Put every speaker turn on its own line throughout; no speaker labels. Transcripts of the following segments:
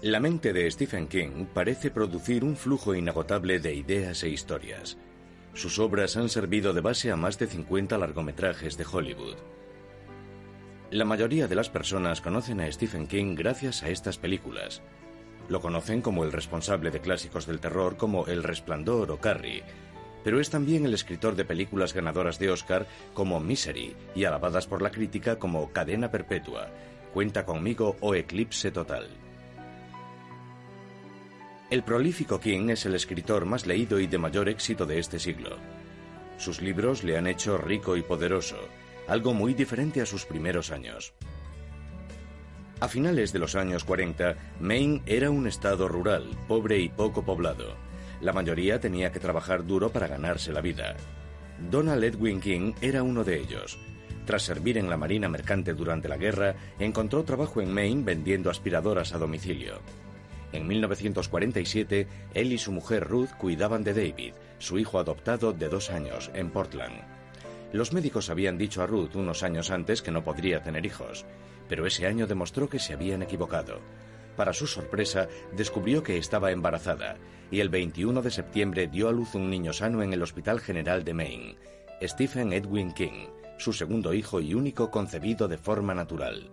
La mente de Stephen King parece producir un flujo inagotable de ideas e historias. Sus obras han servido de base a más de 50 largometrajes de Hollywood. La mayoría de las personas conocen a Stephen King gracias a estas películas. Lo conocen como el responsable de clásicos del terror como El Resplandor o Carrie, pero es también el escritor de películas ganadoras de Oscar como Misery y alabadas por la crítica como Cadena Perpetua, Cuenta conmigo o Eclipse Total. El prolífico King es el escritor más leído y de mayor éxito de este siglo. Sus libros le han hecho rico y poderoso, algo muy diferente a sus primeros años. A finales de los años 40, Maine era un estado rural, pobre y poco poblado. La mayoría tenía que trabajar duro para ganarse la vida. Donald Edwin King era uno de ellos. Tras servir en la Marina Mercante durante la guerra, encontró trabajo en Maine vendiendo aspiradoras a domicilio. En 1947, él y su mujer Ruth cuidaban de David, su hijo adoptado de 2 años, en Portland. Los médicos habían dicho a Ruth unos años antes que no podría tener hijos, pero ese año demostró que se habían equivocado. Para su sorpresa, descubrió que estaba embarazada, y el 21 de septiembre dio a luz un niño sano en el Hospital General de Maine, Stephen Edwin King, su segundo hijo y único concebido de forma natural.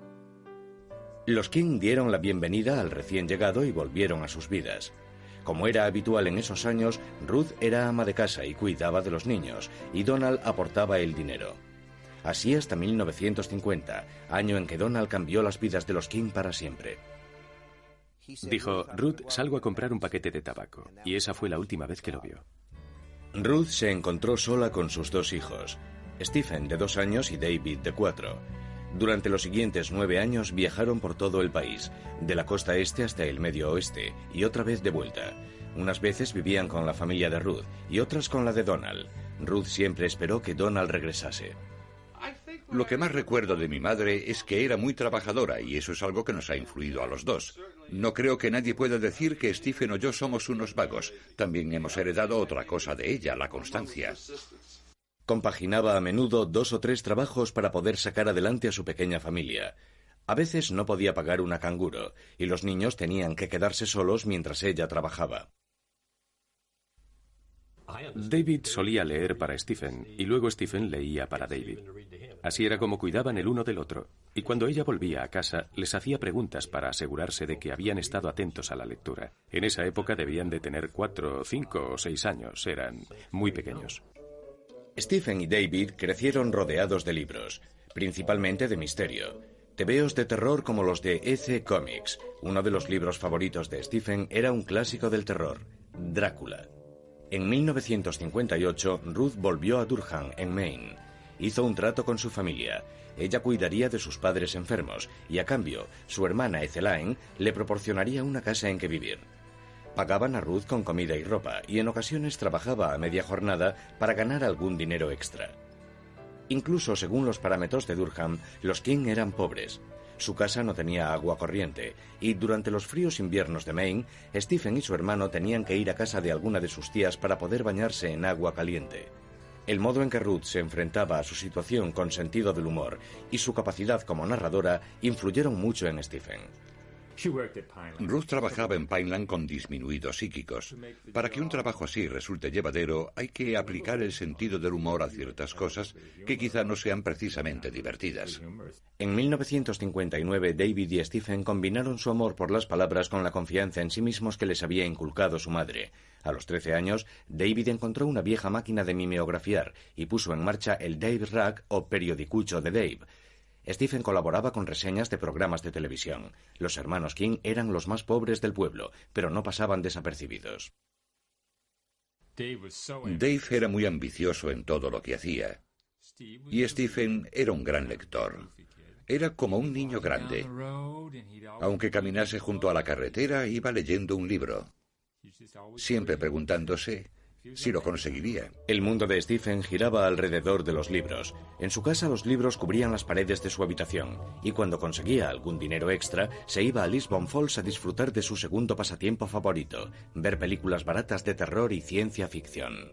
Los King dieron la bienvenida al recién llegado y volvieron a sus vidas. Como era habitual en esos años, Ruth era ama de casa y cuidaba de los niños, y Donald aportaba el dinero. Así hasta 1950, año en que Donald cambió las vidas de los King para siempre.
Dijo, Ruth, salgo a comprar un paquete de tabaco, y esa fue la última vez que lo vio.
Ruth se encontró sola con sus 2 hijos, Stephen de 2 años y David de 4. Durante los siguientes 9 años viajaron por todo el país, de la costa este hasta el medio oeste, y otra vez de vuelta. Unas veces vivían con la familia de Ruth y otras con la de Donald. Ruth siempre esperó que Donald regresase.
Lo que más recuerdo de mi madre es que era muy trabajadora y eso es algo que nos ha influido a los dos. No creo que nadie pueda decir que Stephen o yo somos unos vagos. También hemos heredado otra cosa de ella, la constancia.
Compaginaba a menudo 2 o 3 trabajos para poder sacar adelante a su pequeña familia. A veces no podía pagar una canguro, y los niños tenían que quedarse solos mientras ella trabajaba.
David solía leer para Stephen, y luego Stephen leía para David. Así era como cuidaban el uno del otro, y cuando ella volvía a casa, les hacía preguntas para asegurarse de que habían estado atentos a la lectura. En esa época debían de tener 4, 5 o 6 años, eran muy pequeños.
Stephen y David crecieron rodeados de libros, principalmente de misterio. Tebeos de terror como los de EC Comics. Uno de los libros favoritos de Stephen era un clásico del terror, Drácula. En 1958, Ruth volvió a Durham, en Maine. Hizo un trato con su familia. Ella cuidaría de sus padres enfermos y, a cambio, su hermana Ethelaine le proporcionaría una casa en que vivir. Pagaban a Ruth con comida y ropa, y en ocasiones trabajaba a media jornada para ganar algún dinero extra. Incluso según los parámetros de Durham, los King eran pobres. Su casa no tenía agua corriente, y durante los fríos inviernos de Maine, Stephen y su hermano tenían que ir a casa de alguna de sus tías para poder bañarse en agua caliente. El modo en que Ruth se enfrentaba a su situación con sentido del humor y su capacidad como narradora influyeron mucho en Stephen.
Ruth trabajaba en Pineland con disminuidos psíquicos. Para que un trabajo así resulte llevadero, hay que aplicar el sentido del humor a ciertas cosas que quizá no sean precisamente divertidas.
En 1959, David y Stephen combinaron su amor por las palabras con la confianza en sí mismos que les había inculcado su madre. A los 13 años, David encontró una vieja máquina de mimeografiar y puso en marcha el Dave Rag o periodicucho de Dave. Stephen colaboraba con reseñas de programas de televisión. Los hermanos King eran los más pobres del pueblo, pero no pasaban desapercibidos.
Dave era muy ambicioso en todo lo que hacía. Y Stephen era un gran lector. Era como un niño grande. Aunque caminase junto a la carretera, iba leyendo un libro, siempre preguntándose si lo conseguiría.
El mundo de Stephen giraba alrededor de los libros. En su casa los libros cubrían las paredes de su habitación, y cuando conseguía algún dinero extra, se iba a Lisbon Falls a disfrutar de su segundo pasatiempo favorito, ver películas baratas de terror y ciencia ficción.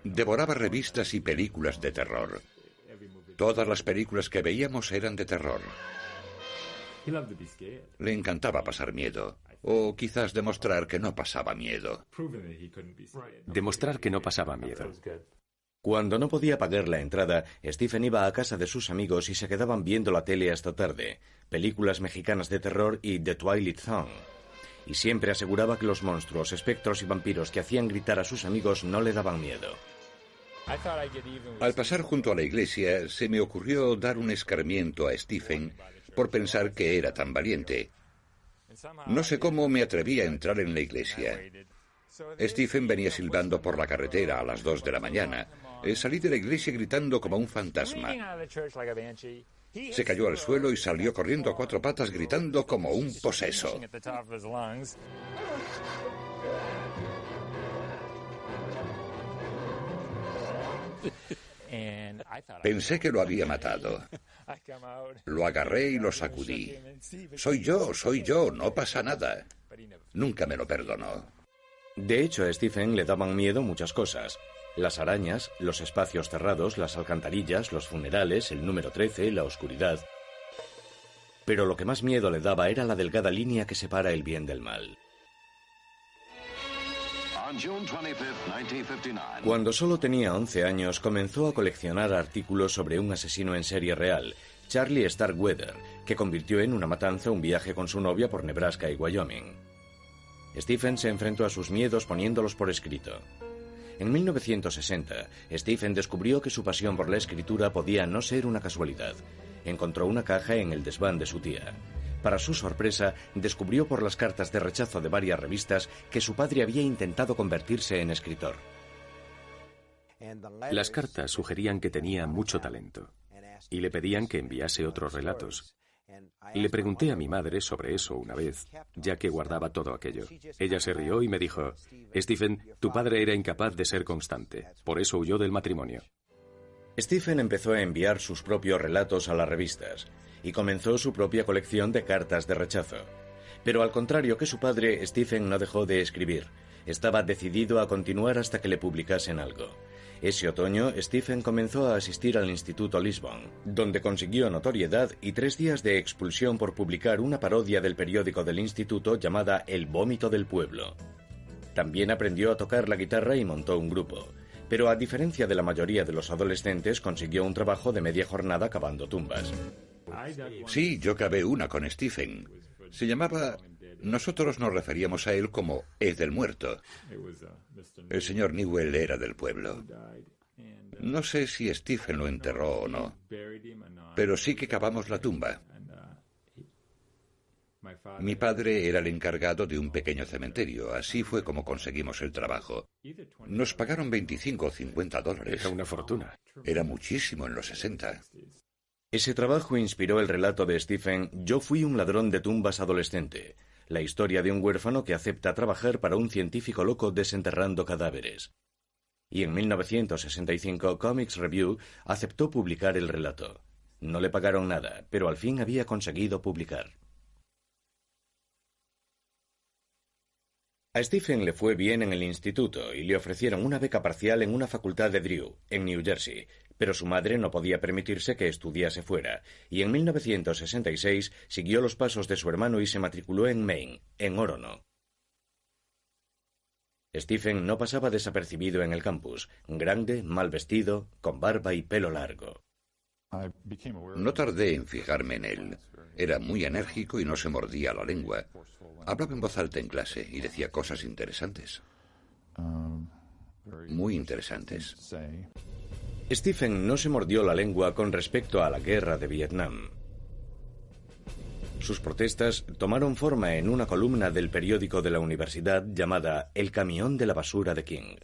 Devoraba revistas y películas de terror. Todas las películas que veíamos eran de terror. Le encantaba pasar miedo, o quizás demostrar que no pasaba miedo.
Demostrar que no pasaba miedo.
Cuando no podía pagar la entrada, Stephen iba a casa de sus amigos y se quedaban viendo la tele hasta tarde, películas mexicanas de terror y The Twilight Zone. Y siempre aseguraba que los monstruos, espectros y vampiros que hacían gritar a sus amigos no le daban miedo.
Al pasar junto a la iglesia, se me ocurrió dar un escarmiento a Stephen por pensar que era tan valiente. No sé cómo me atreví a entrar en la iglesia. Stephen venía silbando por la carretera a las 2 de la mañana. Salí de la iglesia gritando como un fantasma. Se cayó al suelo y salió corriendo a 4 patas gritando como un poseso. Pensé que lo había matado. Lo agarré y lo sacudí. Soy yo, no pasa nada. Nunca me lo perdonó.
De hecho, a Stephen le daban miedo muchas cosas. Las arañas, los espacios cerrados, las alcantarillas, los funerales, el número 13, la oscuridad. Pero lo que más miedo le daba era la delgada línea que separa el bien del mal. Cuando solo tenía 11 años, comenzó a coleccionar artículos sobre un asesino en serie real, Charlie Starkweather, que convirtió en una matanza un viaje con su novia por Nebraska y Wyoming. Stephen se enfrentó a sus miedos poniéndolos por escrito. En 1960, Stephen descubrió que su pasión por la escritura podía no ser una casualidad. Encontró una caja en el desván de su tía. Para su sorpresa, descubrió por las cartas de rechazo de varias revistas que su padre había intentado convertirse en escritor.
Las cartas sugerían que tenía mucho talento y le pedían que enviase otros relatos. Le pregunté a mi madre sobre eso una vez, ya que guardaba todo aquello. Ella se rió y me dijo: Stephen, tu padre era incapaz de ser constante, por eso huyó del matrimonio.
Stephen empezó a enviar sus propios relatos a las revistas y comenzó su propia colección de cartas de rechazo. Pero al contrario que su padre, Stephen no dejó de escribir. Estaba decidido a continuar hasta que le publicasen algo. Ese otoño, Stephen comenzó a asistir al Instituto Lisbon, donde consiguió notoriedad y 3 días de expulsión por publicar una parodia del periódico del instituto llamada El Vómito del Pueblo. También aprendió a tocar la guitarra y montó un grupo. Pero a diferencia de la mayoría de los adolescentes, consiguió un trabajo de media jornada cavando tumbas.
Sí, yo cavé una con Stephen. Se llamaba... Nosotros nos referíamos a él como Ed el Muerto. El señor Newell era del pueblo. No sé si Stephen lo enterró o no, pero sí que cavamos la tumba. Mi padre era el encargado de un pequeño cementerio. Así fue como conseguimos el trabajo. Nos pagaron $25 o $50.
Era una fortuna.
Era muchísimo en los 60.
Ese trabajo inspiró el relato de Stephen Yo fui un ladrón de tumbas adolescente, la historia de un huérfano que acepta trabajar para un científico loco desenterrando cadáveres. Y en 1965 Comics Review aceptó publicar el relato. No le pagaron nada, pero al fin había conseguido publicar. A Stephen le fue bien en el instituto y le ofrecieron una beca parcial en una facultad de Drew, en New Jersey, pero su madre no podía permitirse que estudiase fuera, y en 1966 siguió los pasos de su hermano y se matriculó en Maine, en Orono. Stephen no pasaba desapercibido en el campus, grande, mal vestido, con barba y pelo largo.
No tardé en fijarme en él. Era muy enérgico y no se mordía la lengua. Hablaba en voz alta en clase y decía cosas interesantes. Muy interesantes.
Stephen no se mordió la lengua con respecto a la guerra de Vietnam. Sus protestas tomaron forma en una columna del periódico de la universidad llamada El camión de la basura de King.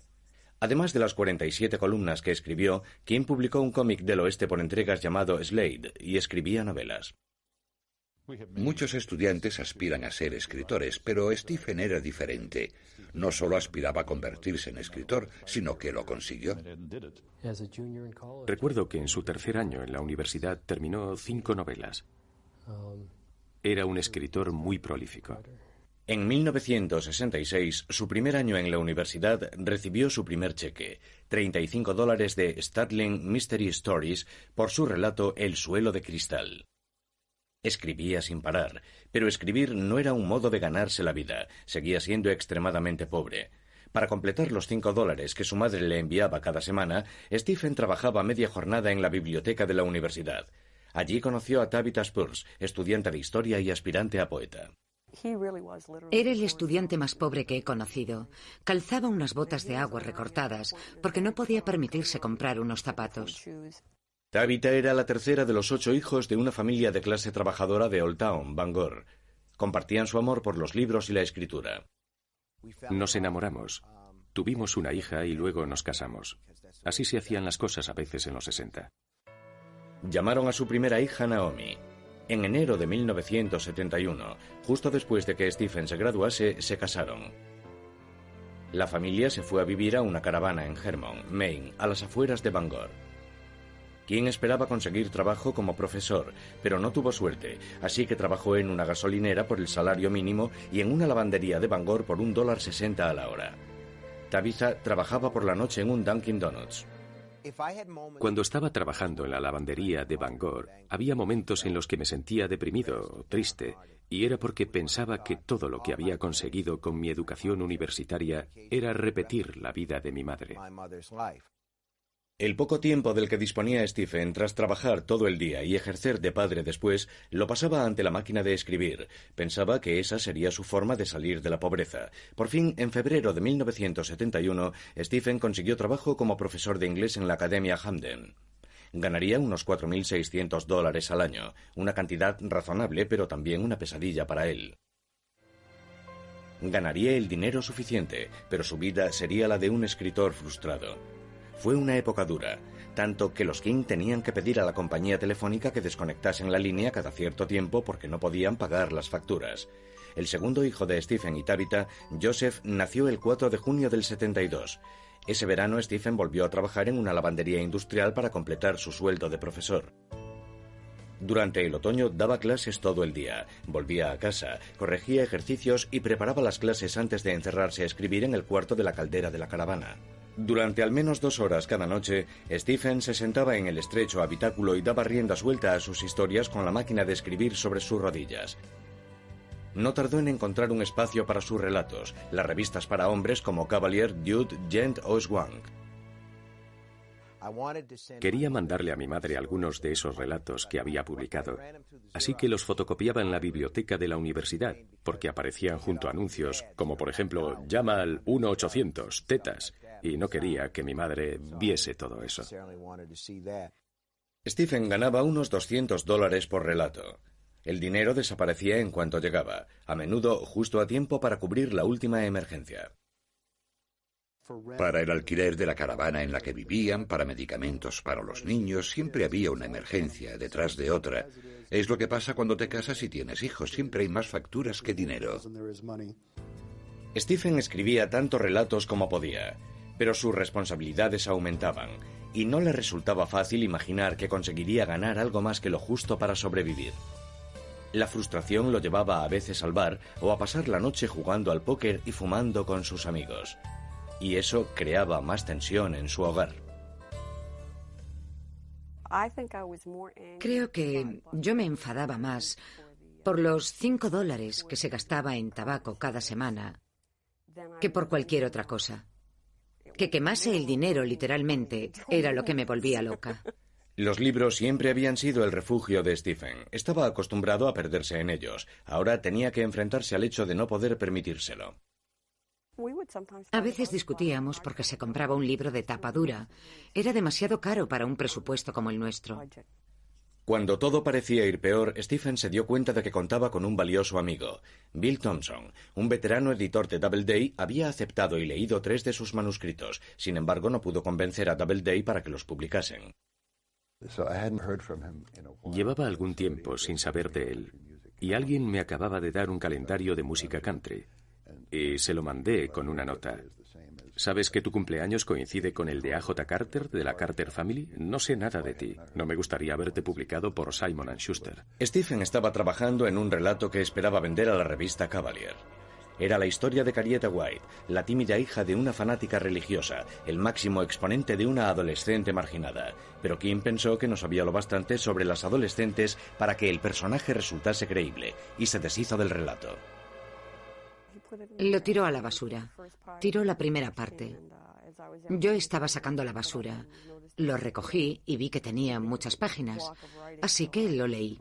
Además de las 47 columnas que escribió, King publicó un cómic del oeste por entregas llamado Slade y escribía novelas.
Muchos estudiantes aspiran a ser escritores, pero Stephen era diferente. No solo aspiraba a convertirse en escritor, sino que lo consiguió.
Recuerdo que en su tercer año en la universidad terminó 5 novelas. Era un escritor muy prolífico.
En 1966, su primer año en la universidad, recibió su primer cheque, $35 de Statling Mystery Stories, por su relato El suelo de cristal. Escribía sin parar, pero escribir no era un modo de ganarse la vida, seguía siendo extremadamente pobre. Para completar los $5 que su madre le enviaba cada semana, Stephen trabajaba media jornada en la biblioteca de la universidad. Allí conoció a Tabitha Spurs, estudiante de historia y aspirante a poeta.
Era el estudiante más pobre que he conocido. Calzaba unas botas de agua recortadas porque no podía permitirse comprar unos zapatos.
Tabitha era la tercera de los 8 hijos de una familia de clase trabajadora de Old Town, Bangor. Compartían su amor por los libros y la escritura.
Nos enamoramos. Tuvimos una hija y luego nos casamos. Así se hacían las cosas a veces en los 60.
Llamaron a su primera hija Naomi. En enero de 1971, justo después de que Stephen se graduase, se casaron. La familia se fue a vivir a una caravana en Hermon, Maine, a las afueras de Bangor. King esperaba conseguir trabajo como profesor, pero no tuvo suerte, así que trabajó en una gasolinera por el salario mínimo y en una lavandería de Bangor por $1.60 a la hora. Tabitha trabajaba por la noche en un Dunkin' Donuts.
Cuando estaba trabajando en la lavandería de Bangor, había momentos en los que me sentía deprimido o triste, y era porque pensaba que todo lo que había conseguido con mi educación universitaria era repetir la vida de mi madre.
El poco tiempo del que disponía Stephen tras trabajar todo el día y ejercer de padre después, lo pasaba ante la máquina de escribir. Pensaba que esa sería su forma de salir de la pobreza. Por fin, en febrero de 1971, Stephen consiguió trabajo como profesor de inglés en la Academia Hamden. Ganaría unos $4.600 al año, una cantidad razonable pero también una pesadilla para él. Ganaría el dinero suficiente, pero su vida sería la de un escritor frustrado. Fue una época dura, tanto que los King tenían que pedir a la compañía telefónica que desconectasen la línea cada cierto tiempo porque no podían pagar las facturas. El segundo hijo de Stephen y Tabitha, Joseph, nació el 4 de junio del 72. Ese verano Stephen volvió a trabajar en una lavandería industrial para completar su sueldo de profesor. Durante el otoño daba clases todo el día, volvía a casa, corregía ejercicios y preparaba las clases antes de encerrarse a escribir en el cuarto de la caldera de la caravana. Durante al menos 2 horas cada noche, Stephen se sentaba en el estrecho habitáculo y daba rienda suelta a sus historias con la máquina de escribir sobre sus rodillas. No tardó en encontrar un espacio para sus relatos, las revistas para hombres como Cavalier, Dude, Gent o Swank.
Quería mandarle a mi madre algunos de esos relatos que había publicado, así que los fotocopiaba en la biblioteca de la universidad, porque aparecían junto a anuncios, como por ejemplo, llama al 1-800, tetas, y no quería que mi madre viese todo eso.
Stephen ganaba unos $200 por relato. El dinero desaparecía en cuanto llegaba, a menudo justo a tiempo para cubrir la última emergencia.
Para el alquiler de la caravana en la que vivían, para medicamentos para los niños, siempre había una emergencia detrás de otra. Es lo que pasa cuando te casas y tienes hijos, siempre hay más facturas que dinero.
Stephen escribía tantos relatos como podía, pero sus responsabilidades aumentaban, y no le resultaba fácil imaginar que conseguiría ganar algo más que lo justo para sobrevivir. La frustración lo llevaba a veces al bar o a pasar la noche jugando al póker y fumando con sus amigos. Y eso creaba más tensión en su hogar.
Creo que yo me enfadaba más por los $5 que se gastaba en tabaco cada semana que por cualquier otra cosa. Que quemase el dinero literalmente era lo que me volvía loca.
Los libros siempre habían sido el refugio de Stephen. Estaba acostumbrado a perderse en ellos. Ahora tenía que enfrentarse al hecho de no poder permitírselo.
A veces discutíamos porque se compraba un libro de tapa dura. Era demasiado caro para un presupuesto como el nuestro.
Cuando todo parecía ir peor, Stephen se dio cuenta de que contaba con un valioso amigo. Bill Thompson, un veterano editor de Doubleday, había aceptado y leído 3 de sus manuscritos. Sin embargo, no pudo convencer a Doubleday para que los publicasen.
Llevaba algún tiempo sin saber de él, y alguien me acababa de dar un calendario de música country. Y se lo mandé con una nota. ¿Sabes que tu cumpleaños coincide con el de A.J. Carter, de la Carter Family? No sé nada de ti. No me gustaría verte publicado por Simon & Schuster.
Stephen estaba trabajando en un relato que esperaba vender a la revista Cavalier. Era la historia de Carrieta White, la tímida hija de una fanática religiosa, el máximo exponente de una adolescente marginada. Pero King pensó que no sabía lo bastante sobre las adolescentes para que el personaje resultase creíble, y se deshizo del relato.
Lo tiró a la basura. Tiró la primera parte. Yo estaba sacando la basura. Lo recogí y vi que tenía muchas páginas, así que lo leí.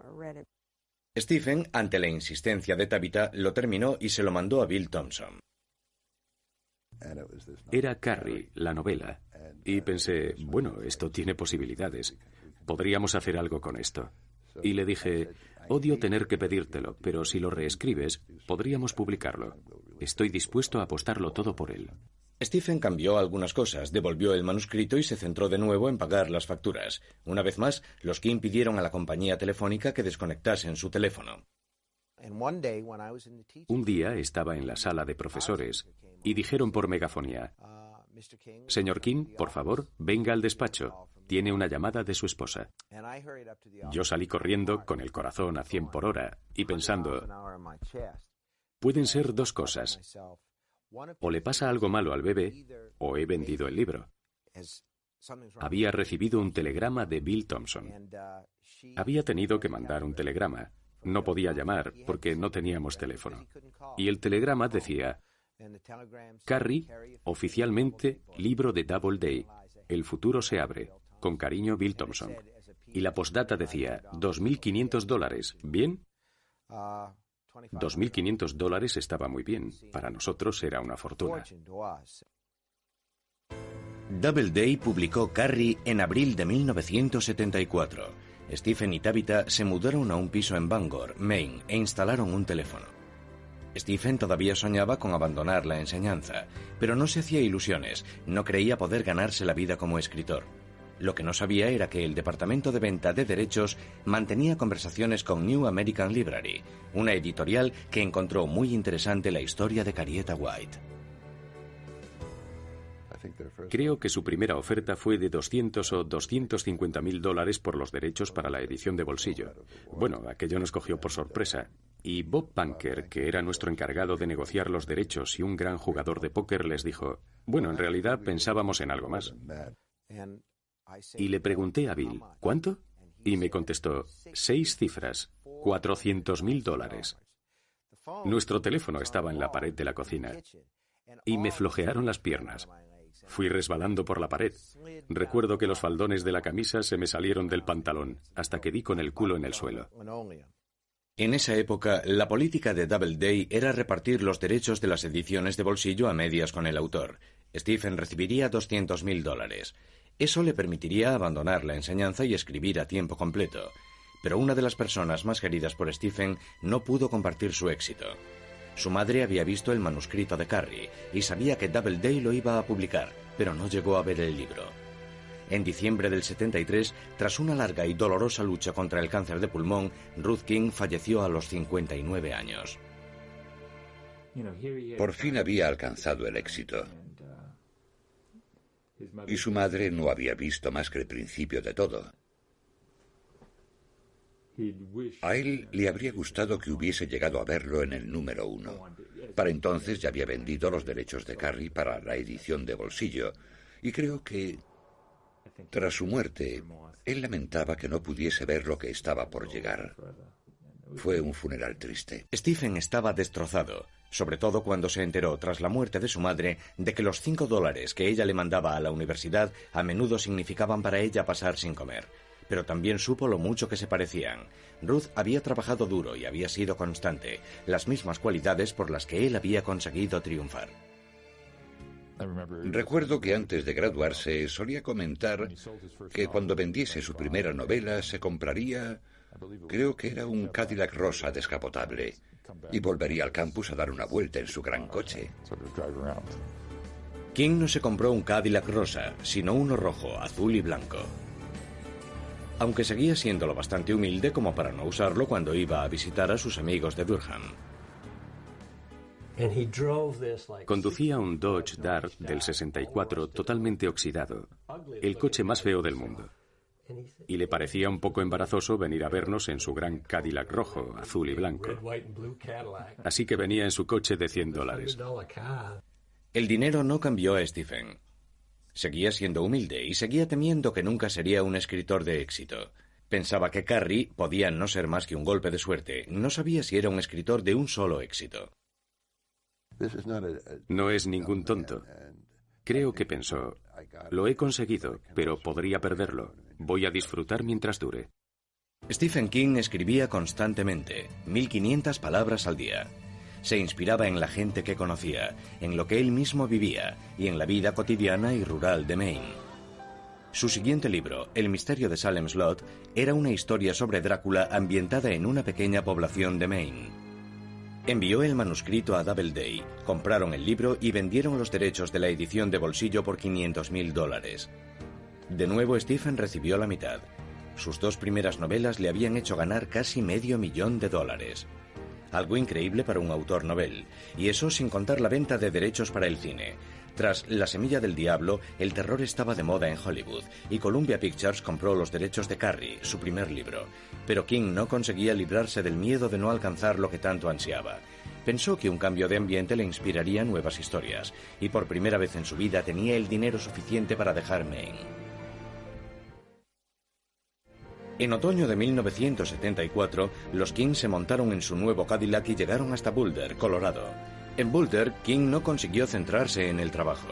Stephen, ante la insistencia de Tabitha, lo terminó y se lo mandó a Bill Thompson.
Era Carrie, la novela, y pensé, bueno, esto tiene posibilidades. Podríamos hacer algo con esto. Y le dije, odio tener que pedírtelo, pero si lo reescribes, podríamos publicarlo. Estoy dispuesto a apostarlo todo por él.
Stephen cambió algunas cosas, devolvió el manuscrito y se centró de nuevo en pagar las facturas. Una vez más, los King pidieron a la compañía telefónica que desconectasen su teléfono.
Un día estaba en la sala de profesores y dijeron por megafonía, «Señor King, por favor, venga al despacho. Tiene una llamada de su esposa». Yo salí corriendo con el corazón a 100 por hora y pensando, pueden ser dos cosas. O le pasa algo malo al bebé, o he vendido el libro. Había recibido un telegrama de Bill Thompson. Había tenido que mandar un telegrama. No podía llamar porque no teníamos teléfono. Y el telegrama decía, Carrie, oficialmente, libro de Doubleday. El futuro se abre. Con cariño, Bill Thompson. Y la postdata decía, $2.500. ¿Bien? $2.500 estaba muy bien. Para nosotros era una fortuna.
Doubleday publicó Carrie en abril de 1974. Stephen y Tabitha se mudaron a un piso en Bangor, Maine, e instalaron un teléfono. Stephen todavía soñaba con abandonar la enseñanza, pero no se hacía ilusiones, no creía poder ganarse la vida como escritor. Lo que no sabía era que el departamento de venta de derechos mantenía conversaciones con New American Library, una editorial que encontró muy interesante la historia de Carrieta White.
Creo que su primera oferta fue de $200 o $250.000 por los derechos para la edición de bolsillo. Bueno, aquello nos cogió por sorpresa. Y Bob Punker, que era nuestro encargado de negociar los derechos y un gran jugador de póker, les dijo, bueno, en realidad pensábamos en algo más. Y le pregunté a Bill, ¿cuánto? Y me contestó, 6 cifras, $400.000. Nuestro teléfono estaba en la pared de la cocina. Y me flojearon las piernas. Fui resbalando por la pared. Recuerdo que los faldones de la camisa se me salieron del pantalón, hasta que di con el culo en el suelo.
En esa época, la política de Doubleday era repartir los derechos de las ediciones de bolsillo a medias con el autor. Stephen recibiría $200.000. Eso le permitiría abandonar la enseñanza y escribir a tiempo completo. Pero una de las personas más queridas por Stephen no pudo compartir su éxito. Su madre había visto el manuscrito de Carrie y sabía que Doubleday lo iba a publicar, pero no llegó a ver el libro. En diciembre del 73, tras una larga y dolorosa lucha contra el cáncer de pulmón, Ruth King falleció a los 59 años.
Por fin había alcanzado el éxito. Y su madre no había visto más que el principio de todo. A él le habría gustado que hubiese llegado a verlo en el número 1. Para entonces ya había vendido los derechos de Carrie para la edición de bolsillo, y creo que, tras su muerte, él lamentaba que no pudiese ver lo que estaba por llegar. Fue un funeral triste.
Stephen estaba destrozado, sobre todo cuando se enteró, tras la muerte de su madre, de que los $5 que ella le mandaba a la universidad a menudo significaban para ella pasar sin comer. Pero también supo lo mucho que se parecían. Ruth había trabajado duro y había sido constante, las mismas cualidades por las que él había conseguido triunfar.
Recuerdo que antes de graduarse solía comentar que cuando vendiese su primera novela se compraría, creo que era un Cadillac rosa descapotable, y volvería al campus a dar una vuelta en su gran coche.
King no se compró un Cadillac rosa, sino uno rojo, azul y blanco. Aunque seguía siendo lo bastante humilde como para no usarlo cuando iba a visitar a sus amigos de Durham.
Conducía un Dodge Dart del 64 totalmente oxidado, el coche más feo del mundo. y le parecía un poco embarazoso venir a vernos en su gran Cadillac rojo, azul y blanco. Así que venía en su coche de $100.
El dinero no cambió a Stephen. Seguía siendo humilde y seguía temiendo que nunca sería un escritor de éxito. Pensaba que Carrie podía no ser más que un golpe de suerte. No sabía si era un escritor de un solo éxito.
No es ningún tonto. Creo que pensó, lo he conseguido, pero podría perderlo. Voy a disfrutar mientras dure.
Stephen King escribía constantemente, 1500 palabras al día. Se inspiraba en la gente que conocía, en lo que él mismo vivía y en la vida cotidiana y rural de Maine. Su siguiente libro, El misterio de Salem Slot, era una historia sobre Drácula ambientada en una pequeña población de Maine. Envió el manuscrito a Doubleday, compraron el libro y vendieron los derechos de la edición de bolsillo por $500,000. De nuevo Stephen recibió la mitad. Sus 2 primeras novelas le habían hecho ganar casi $500,000. Algo increíble para un autor novel, y eso sin contar la venta de derechos para el cine. Tras La semilla del diablo, el terror estaba de moda en Hollywood, y Columbia Pictures compró los derechos de Carrie, su primer libro. Pero King no conseguía librarse del miedo de no alcanzar lo que tanto ansiaba. Pensó que un cambio de ambiente le inspiraría nuevas historias, y por primera vez en su vida tenía el dinero suficiente para dejar Maine. En otoño de 1974, los King se montaron en su nuevo Cadillac y llegaron hasta Boulder, Colorado. En Boulder, King no consiguió centrarse en el trabajo.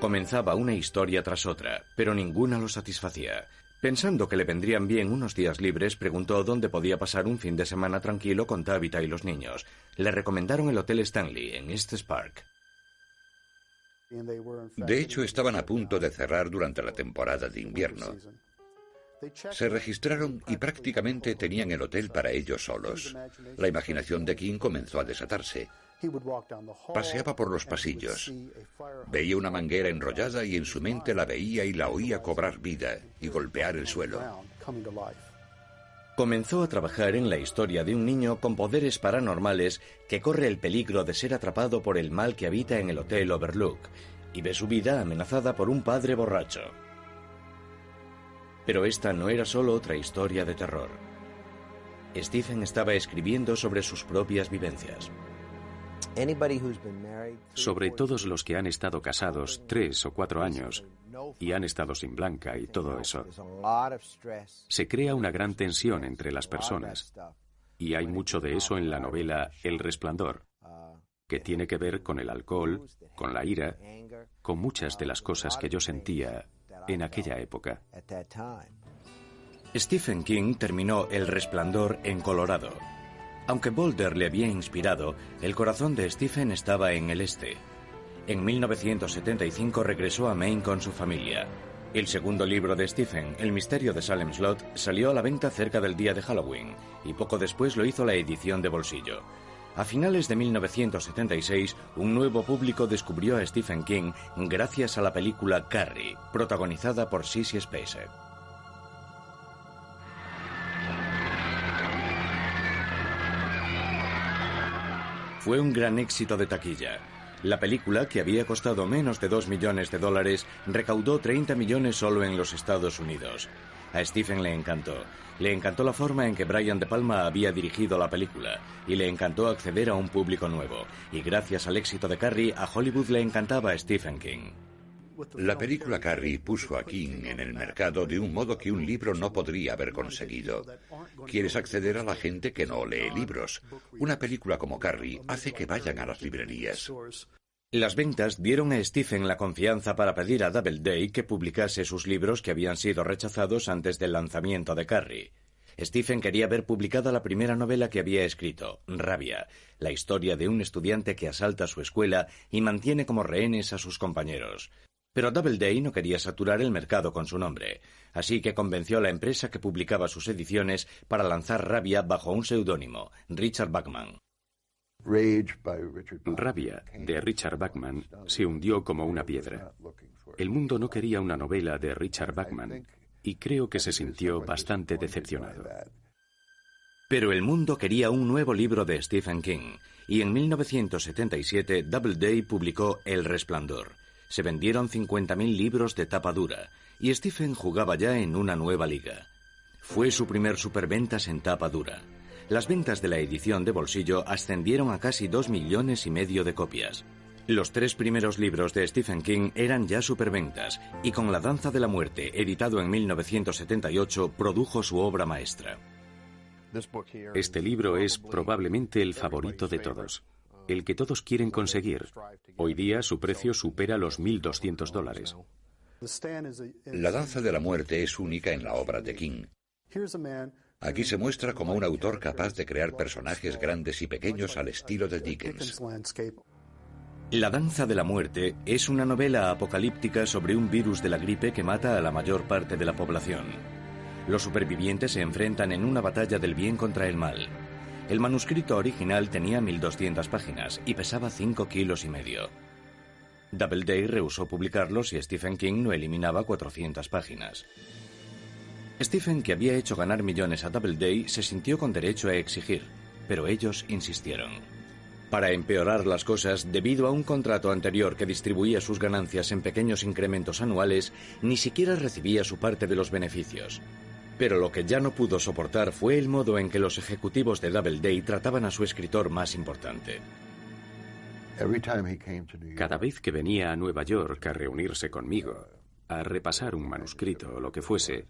Comenzaba una historia tras otra, pero ninguna lo satisfacía. Pensando que le vendrían bien unos días libres, preguntó dónde podía pasar un fin de semana tranquilo con Tabitha y los niños. Le recomendaron el Hotel Stanley, en Estes Park.
De hecho, estaban a punto de cerrar durante la temporada de invierno. Se registraron y prácticamente tenían el hotel para ellos solos. La imaginación de King comenzó a desatarse. Paseaba por los pasillos. Veía una manguera enrollada y en su mente la veía y la oía cobrar vida y golpear el suelo.
Comenzó a trabajar en la historia de un niño con poderes paranormales que corre el peligro de ser atrapado por el mal que habita en el Hotel Overlook y ve su vida amenazada por un padre borracho. Pero esta no era solo otra historia de terror. Stephen estaba escribiendo sobre sus propias vivencias.
Sobre todos los que han estado casados 3 o 4 años y han estado sin Blanca y todo eso, se crea una gran tensión entre las personas. Y hay mucho de eso en la novela El Resplandor, que tiene que ver con el alcohol, con la ira, con muchas de las cosas que yo sentía en aquella época.
Stephen King terminó El Resplandor en Colorado. Aunque Boulder le había inspirado, el corazón de Stephen estaba en el este. En 1975 regresó a Maine con su familia. El segundo libro de Stephen, El misterio de Salem Slot, salió a la venta cerca del día de Halloween, y poco después lo hizo la edición de bolsillo. A finales de 1976, un nuevo público descubrió a Stephen King gracias a la película Carrie, protagonizada por Sissy Spacek. Fue un gran éxito de taquilla. La película, que había costado menos de $2 millones, recaudó 30 millones solo en los Estados Unidos. A Stephen le encantó. Le encantó la forma en que Brian De Palma había dirigido la película, y le encantó acceder a un público nuevo. Y gracias al éxito de Carrie, a Hollywood le encantaba a Stephen King.
La película Carrie puso a King en el mercado de un modo que un libro no podría haber conseguido. Quieres acceder a la gente que no lee libros. Una película como Carrie hace que vayan a las librerías.
Las ventas dieron a Stephen la confianza para pedir a Doubleday que publicase sus libros que habían sido rechazados antes del lanzamiento de Carrie. Stephen quería ver publicada la primera novela que había escrito, Rabia, la historia de un estudiante que asalta su escuela y mantiene como rehenes a sus compañeros. Pero Doubleday no quería saturar el mercado con su nombre, así que convenció a la empresa que publicaba sus ediciones para lanzar Rabia bajo un seudónimo, Richard Bachman.
Rabia, de Richard Bachman, se hundió como una piedra. El mundo no quería una novela de Richard Bachman, y creo que se sintió bastante decepcionado.
Pero el mundo quería un nuevo libro de Stephen King, y en 1977 Doubleday publicó El Resplandor. Se vendieron 50.000 libros de tapa dura, y Stephen jugaba ya en una nueva liga. Fue su primer superventas en tapa dura. Las ventas de la edición de bolsillo ascendieron a casi 2,5 millones de copias. Los 3 primeros libros de Stephen King eran ya superventas, y con La danza de la muerte, editado en 1978, produjo su obra maestra.
Este libro es probablemente el favorito de todos, el que todos quieren conseguir. Hoy día su precio supera los $1,200.
La danza de la muerte es única en la obra de King. Aquí se muestra como un autor capaz de crear personajes grandes y pequeños al estilo de Dickens.
La danza de la muerte es una novela apocalíptica sobre un virus de la gripe que mata a la mayor parte de la población. Los supervivientes se enfrentan en una batalla del bien contra el mal. El manuscrito original tenía 1.200 páginas y pesaba 5,5 kilos. Doubleday rehusó publicarlo si Stephen King no eliminaba 400 páginas. Stephen, que había hecho ganar millones a Doubleday, se sintió con derecho a exigir, pero ellos insistieron. Para empeorar las cosas, debido a un contrato anterior que distribuía sus ganancias en pequeños incrementos anuales, ni siquiera recibía su parte de los beneficios. Pero lo que ya no pudo soportar fue el modo en que los ejecutivos de Doubleday trataban a su escritor más importante.
Cada vez que venía a Nueva York a reunirse conmigo, a repasar un manuscrito o lo que fuese,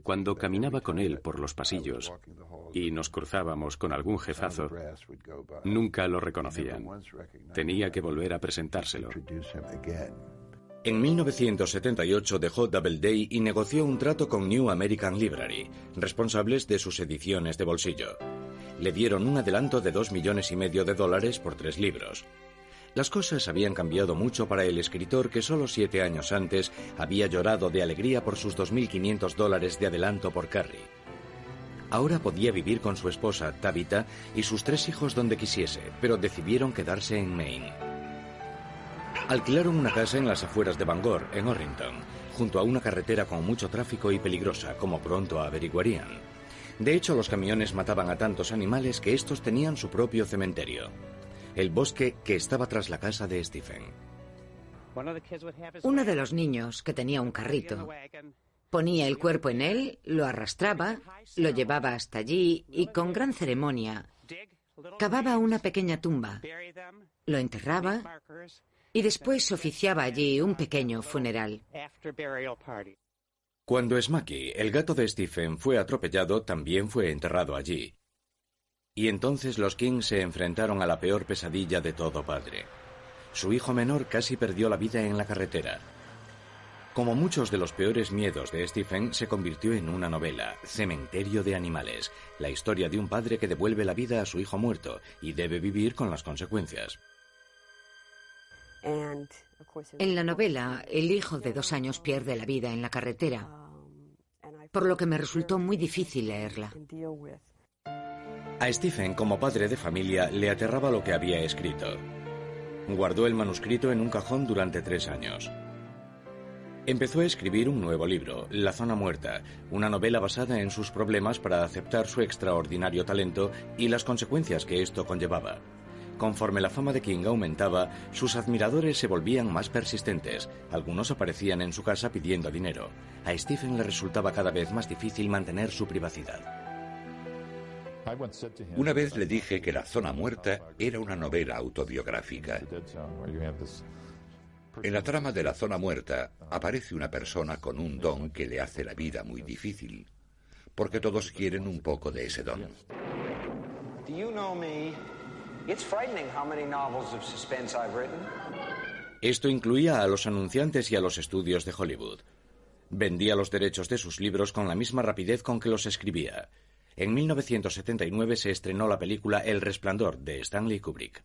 cuando caminaba con él por los pasillos y nos cruzábamos con algún jefazo, nunca lo reconocían. Tenía que volver a presentárselo.
En 1978 dejó Doubleday y negoció un trato con New American Library, responsables de sus ediciones de bolsillo. Le dieron un adelanto de $2,5 millones por 3 libros. Las cosas habían cambiado mucho para el escritor que solo 7 años antes había llorado de alegría por sus $2,500 de adelanto por Carrie. Ahora podía vivir con su esposa, Tabitha, y sus 3 hijos donde quisiese, pero decidieron quedarse en Maine. Alquilaron una casa en las afueras de Bangor, en Orrington, junto a una carretera con mucho tráfico y peligrosa, como pronto averiguarían. De hecho, los camiones mataban a tantos animales que estos tenían su propio cementerio. El bosque que estaba tras la casa de Stephen.
Uno de los niños, que tenía un carrito, ponía el cuerpo en él, lo arrastraba, lo llevaba hasta allí y con gran ceremonia cavaba una pequeña tumba, lo enterraba y después oficiaba allí un pequeño funeral.
Cuando Smaky, el gato de Stephen, fue atropellado, también fue enterrado allí. Y entonces los King se enfrentaron a la peor pesadilla de todo padre. Su hijo menor casi perdió la vida en la carretera. Como muchos de los peores miedos de Stephen, se convirtió en una novela, Cementerio de Animales, la historia de un padre que devuelve la vida a su hijo muerto y debe vivir con las consecuencias.
En la novela, el hijo de 2 años pierde la vida en la carretera, por lo que me resultó muy difícil leerla.
A Stephen, como padre de familia, le aterraba lo que había escrito. Guardó el manuscrito en un cajón durante 3 años. Empezó a escribir un nuevo libro, La zona muerta, una novela basada en sus problemas para aceptar su extraordinario talento y las consecuencias que esto conllevaba. Conforme la fama de King aumentaba, sus admiradores se volvían más persistentes. Algunos aparecían en su casa pidiendo dinero. A Stephen le resultaba cada vez más difícil mantener su privacidad.
Una vez le dije que La zona muerta era una novela autobiográfica. En la trama de La zona muerta aparece una persona con un don que le hace la vida muy difícil, porque todos quieren un poco de ese don.
Esto incluía a los anunciantes y a los estudios de Hollywood. Vendía los derechos de sus libros con la misma rapidez con que los escribía. En 1979 se estrenó la película El Resplandor, de Stanley Kubrick.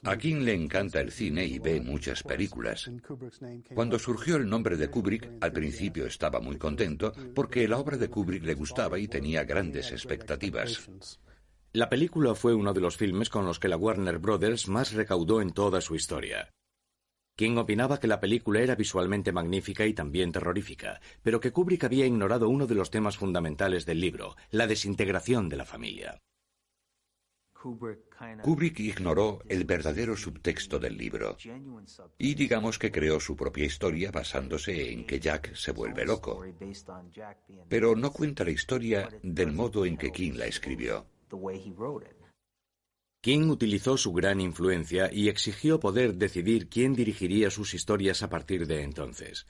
A King le encanta el cine y ve muchas películas. Cuando surgió el nombre de Kubrick, al principio estaba muy contento porque la obra de Kubrick le gustaba y tenía grandes expectativas.
La película fue uno de los filmes con los que la Warner Brothers más recaudó en toda su historia. King opinaba que la película era visualmente magnífica y también terrorífica, pero que Kubrick había ignorado uno de los temas fundamentales del libro, la desintegración de la familia.
Kubrick ignoró el verdadero subtexto del libro y digamos que creó su propia historia basándose en que Jack se vuelve loco. Pero no cuenta la historia del modo en que King la escribió.
King utilizó su gran influencia y exigió poder decidir quién dirigiría sus historias a partir de entonces.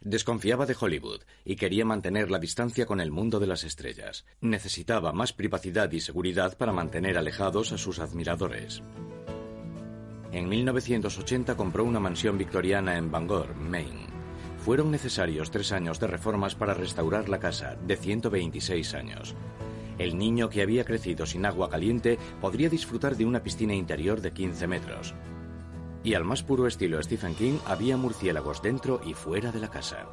Desconfiaba de Hollywood y quería mantener la distancia con el mundo de las estrellas. Necesitaba más privacidad y seguridad para mantener alejados a sus admiradores. En 1980 compró una mansión victoriana en Bangor, Maine. Fueron necesarios 3 años de reformas para restaurar la casa, de 126 años. El niño que había crecido sin agua caliente podría disfrutar de una piscina interior de 15 metros. Y al más puro estilo Stephen King, había murciélagos dentro y fuera de la casa.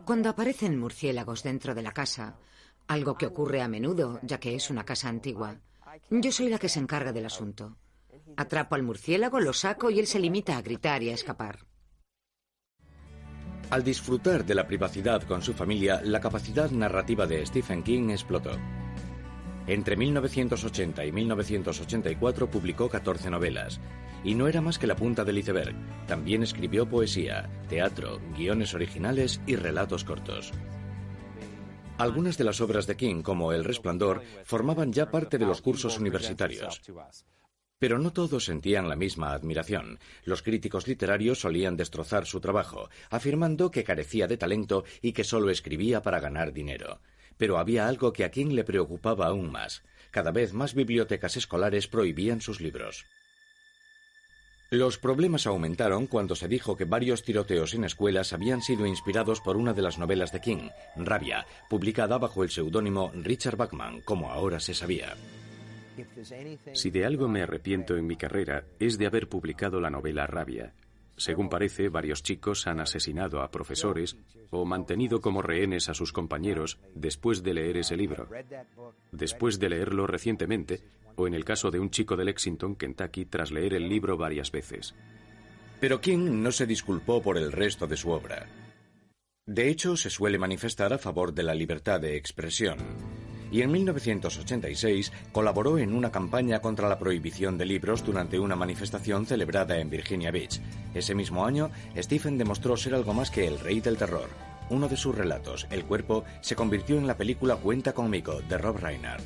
Cuando aparecen murciélagos dentro de la casa, algo que ocurre a menudo, ya que es una casa antigua, yo soy la que se encarga del asunto. Atrapo al murciélago, lo saco y él se limita a gritar y a escapar.
Al disfrutar de la privacidad con su familia, la capacidad narrativa de Stephen King explotó. Entre 1980 y 1984 publicó 14 novelas, y no era más que la punta del iceberg. También escribió poesía, teatro, guiones originales y relatos cortos. Algunas de las obras de King, como El Resplandor, formaban ya parte de los cursos universitarios. Pero no todos sentían la misma admiración. Los críticos literarios solían destrozar su trabajo, afirmando que carecía de talento y que solo escribía para ganar dinero. Pero había algo que a King le preocupaba aún más. Cada vez más bibliotecas escolares prohibían sus libros. Los problemas aumentaron cuando se dijo que varios tiroteos en escuelas habían sido inspirados por una de las novelas de King, Rabia, publicada bajo el seudónimo Richard Bachman, como ahora se sabía.
Si de algo me arrepiento en mi carrera, es de haber publicado la novela Rabia. Según parece, varios chicos han asesinado a profesores o mantenido como rehenes a sus compañeros después de leer ese libro. Después de leerlo recientemente, o en el caso de un chico de Lexington, Kentucky, tras leer el libro varias veces.
Pero King no se disculpó por el resto de su obra. De hecho, se suele manifestar a favor de la libertad de expresión. Y en 1986 colaboró en una campaña contra la prohibición de libros durante una manifestación celebrada en Virginia Beach. Ese mismo año, Stephen demostró ser algo más que el rey del terror. Uno de sus relatos, El cuerpo, se convirtió en la película Cuenta conmigo, de Rob Reiner.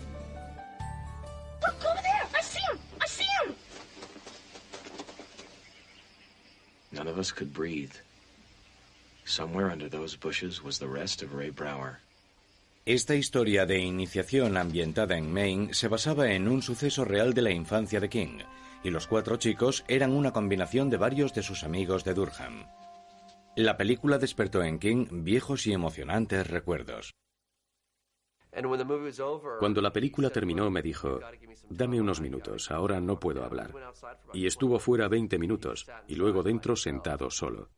None of us could breathe. Somewhere under those bushes was the rest of Ray Brower.
Esta historia de iniciación ambientada en Maine se basaba en un suceso real de la infancia de King, y los 4 chicos eran una combinación de varios de sus amigos de Durham. La película despertó en King viejos y emocionantes recuerdos.
Cuando la película terminó me dijo, dame unos minutos, ahora no puedo hablar. Y estuvo fuera 20 minutos, y luego dentro sentado solo.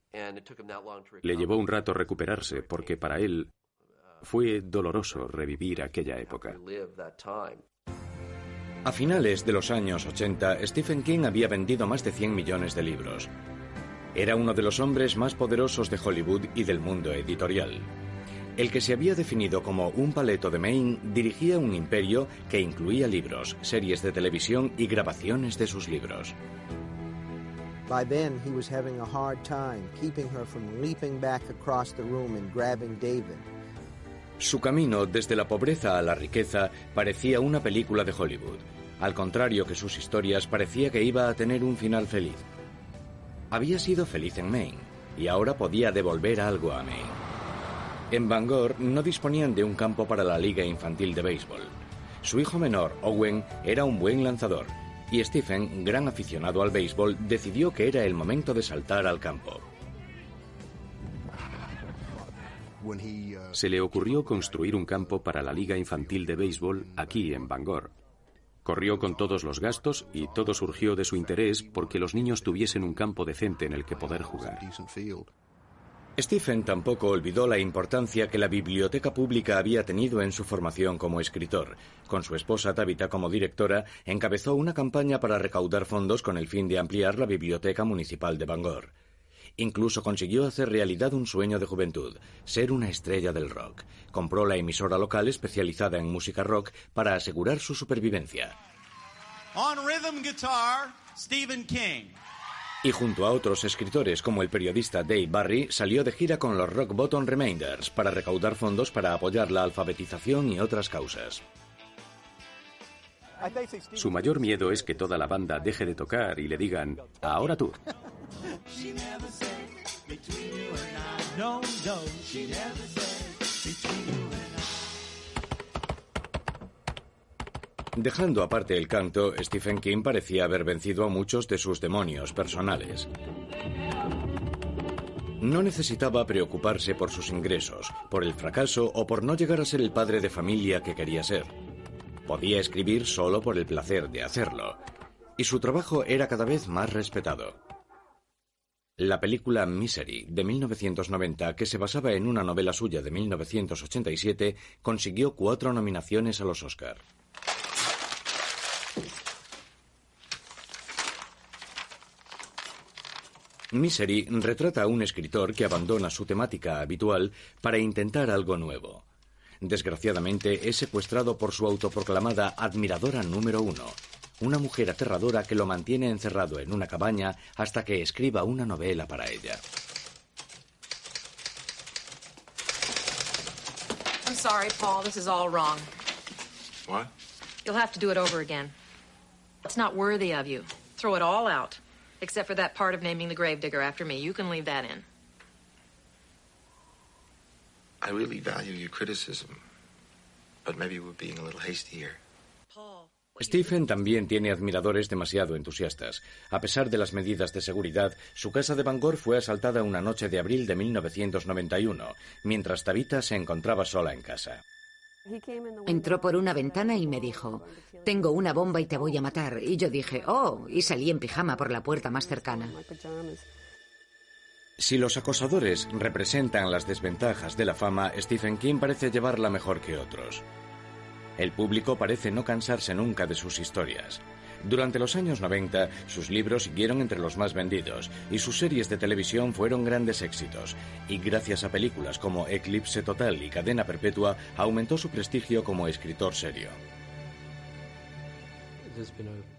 Le llevó un rato recuperarse, porque para él fue doloroso revivir aquella época.
A finales de los años 80, Stephen King había vendido más de 100 millones de libros. Era uno de los hombres más poderosos de Hollywood y del mundo editorial. El que se había definido como un paleto de Maine dirigía un imperio que incluía libros, series de televisión y grabaciones de sus libros.
By then, he was having a hard time keeping her from leaping back across the room and grabbing David.
Su camino desde la pobreza a la riqueza parecía una película de Hollywood. Al contrario que sus historias, parecía que iba a tener un final feliz. Había sido feliz en Maine y ahora podía devolver algo a Maine. En Bangor no disponían de un campo para la liga infantil de béisbol. Su hijo menor, Owen, era un buen lanzador y Stephen, gran aficionado al béisbol, decidió que era el momento de saltar al campo.
Se le ocurrió construir un campo para la liga infantil de béisbol aquí en Bangor. Corrió con todos los gastos y todo surgió de su interés porque los niños tuviesen un campo decente en el que poder jugar.
Stephen tampoco olvidó la importancia que la biblioteca pública había tenido en su formación como escritor. Con su esposa Tabitha como directora, encabezó una campaña para recaudar fondos con el fin de ampliar la biblioteca municipal de Bangor. Incluso consiguió hacer realidad un sueño de juventud, ser una estrella del rock. Compró la emisora local especializada en música rock para asegurar su supervivencia.
On rhythm guitar, Stephen King.
Y junto a otros escritores como el periodista Dave Barry, salió de gira con los Rock Bottom Remainders para recaudar fondos para apoyar la alfabetización y otras causas.
Su mayor miedo es que toda la banda deje de tocar y le digan, ahora tú.
Dejando aparte el canto, Stephen King parecía haber vencido a muchos de sus demonios personales. No necesitaba preocuparse por sus ingresos, por el fracaso o por no llegar a ser el padre de familia que quería ser. Podía escribir solo por el placer de hacerlo, y su trabajo era cada vez más respetado. La película Misery, de 1990, que se basaba en una novela suya de 1987, consiguió 4 nominaciones a los Oscar. Misery retrata a un escritor que abandona su temática habitual para intentar algo nuevo. Desgraciadamente es secuestrado por su autoproclamada admiradora número 1, una mujer aterradora que lo mantiene encerrado en una cabaña hasta que escriba una novela para ella.
I'm sorry, Paul, this is all wrong.
What?
You'll have to do it over again. It's not worthy of you. Throw it all out. Except for that part of naming the gravedigger after me. You can leave that in.
I really value your criticism, but maybe we're being a little hasty here.
Paul.
Stephen también tiene admiradores demasiado entusiastas. A pesar de las medidas de seguridad, su casa de Bangor fue asaltada una noche de abril de 1991, mientras Tabitha se encontraba sola en casa.
Entró por una ventana y me dijo, tengo una bomba y te voy a matar. Y yo dije, oh, y salí en pijama por la puerta más cercana.
Si los acosadores representan las desventajas de la fama, Stephen King parece llevarla mejor que otros. El público parece no cansarse nunca de sus historias. Durante los años 90, sus libros siguieron entre los más vendidos y sus series de televisión fueron grandes éxitos. Y gracias a películas como Eclipse Total y Cadena Perpetua, aumentó su prestigio como escritor serio.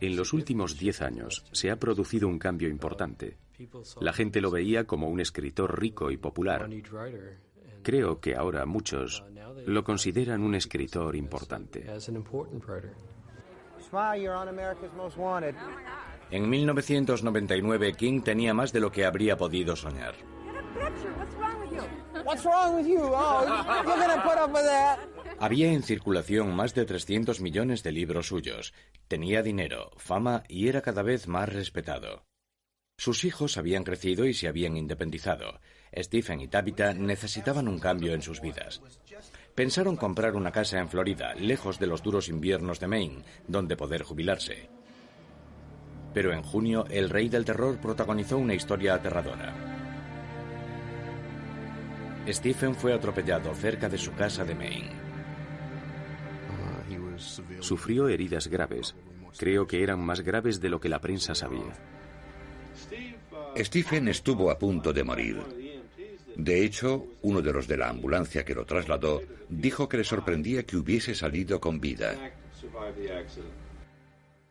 En los últimos 10 años se ha producido un cambio importante. La gente lo veía como un escritor rico y popular. Creo que ahora muchos lo consideran un escritor importante.
En 1999, King tenía más de lo que habría podido soñar. Había en circulación más de 300 millones de libros suyos. Tenía dinero, fama y era cada vez más respetado. Sus hijos habían crecido y se habían independizado. Stephen y Tabitha necesitaban un cambio en sus vidas. Pensaron comprar una casa en Florida, lejos de los duros inviernos de Maine, donde poder jubilarse. Pero en junio, el rey del terror protagonizó una historia aterradora. Stephen fue atropellado cerca de su casa de Maine.
Sufrió heridas graves. Creo que eran más graves de lo que la prensa sabía.
Stephen estuvo a punto de morir. De hecho, uno de los de la ambulancia que lo trasladó dijo que le sorprendía que hubiese salido con vida.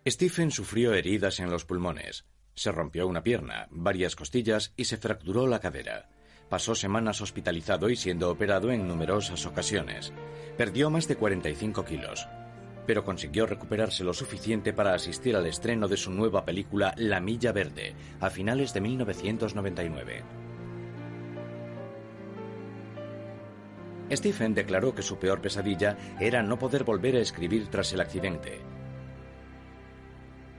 Stephen sufrió heridas en los pulmones. Se rompió una pierna, varias costillas y se fracturó la cadera. Pasó semanas hospitalizado y siendo operado en numerosas ocasiones. Perdió más de 45 kilos. Pero consiguió recuperarse lo suficiente para asistir al estreno de su nueva película La Milla Verde, a finales de 1999. Stephen declaró que su peor pesadilla era no poder volver a escribir tras el accidente.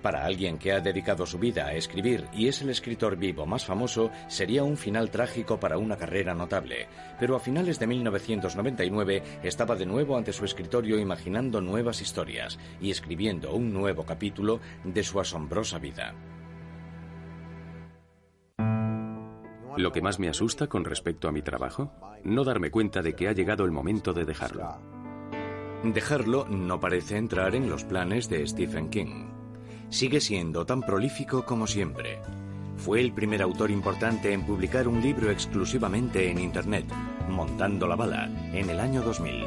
Para alguien que ha dedicado su vida a escribir y es el escritor vivo más famoso, sería un final trágico para una carrera notable. Pero a finales de 1999 estaba de nuevo ante su escritorio imaginando nuevas historias y escribiendo un nuevo capítulo de su asombrosa vida.
Lo que más me asusta con respecto a mi trabajo, no darme cuenta de que ha llegado el momento de dejarlo.
Dejarlo no parece entrar en los planes de Stephen King. Sigue siendo tan prolífico como siempre. Fue el primer autor importante en publicar un libro exclusivamente en Internet, Montando la bala, en el año 2000.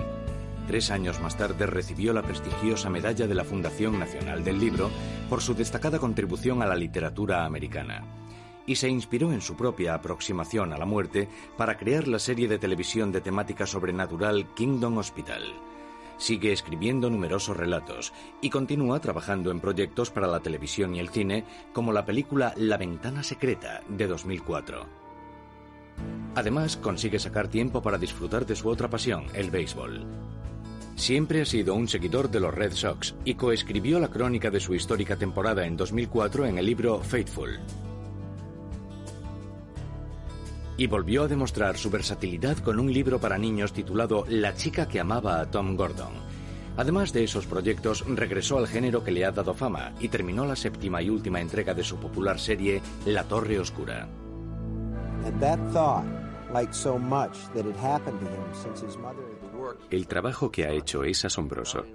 3 años más tarde recibió la prestigiosa medalla de la Fundación Nacional del Libro por su destacada contribución a la literatura americana. Y se inspiró en su propia aproximación a la muerte para crear la serie de televisión de temática sobrenatural Kingdom Hospital. Sigue escribiendo numerosos relatos y continúa trabajando en proyectos para la televisión y el cine, como la película La Ventana Secreta, de 2004. Además, consigue sacar tiempo para disfrutar de su otra pasión, el béisbol. Siempre ha sido un seguidor de los Red Sox y coescribió la crónica de su histórica temporada en 2004 en el libro Faithful. Y volvió a demostrar su versatilidad con un libro para niños titulado La chica que amaba a Tom Gordon. Además de esos proyectos, regresó al género que le ha dado fama y terminó la 7ª y última entrega de su popular serie La Torre Oscura.
El trabajo que ha hecho es asombroso,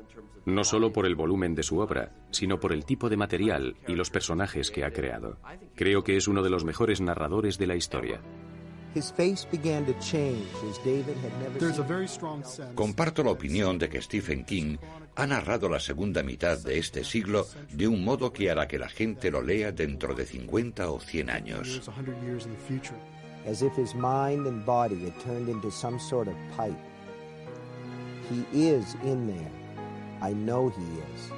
no solo por el volumen de su obra, sino por el tipo de material y los personajes que ha creado. Creo que es uno de los mejores narradores de la historia.
Comparto la opinión de que Stephen King ha narrado la segunda mitad de este siglo de un modo que hará que la gente lo lea dentro de 50 o 100 años.
As if his mind and body had turned into some sort of pipe. He is in there. I know he is.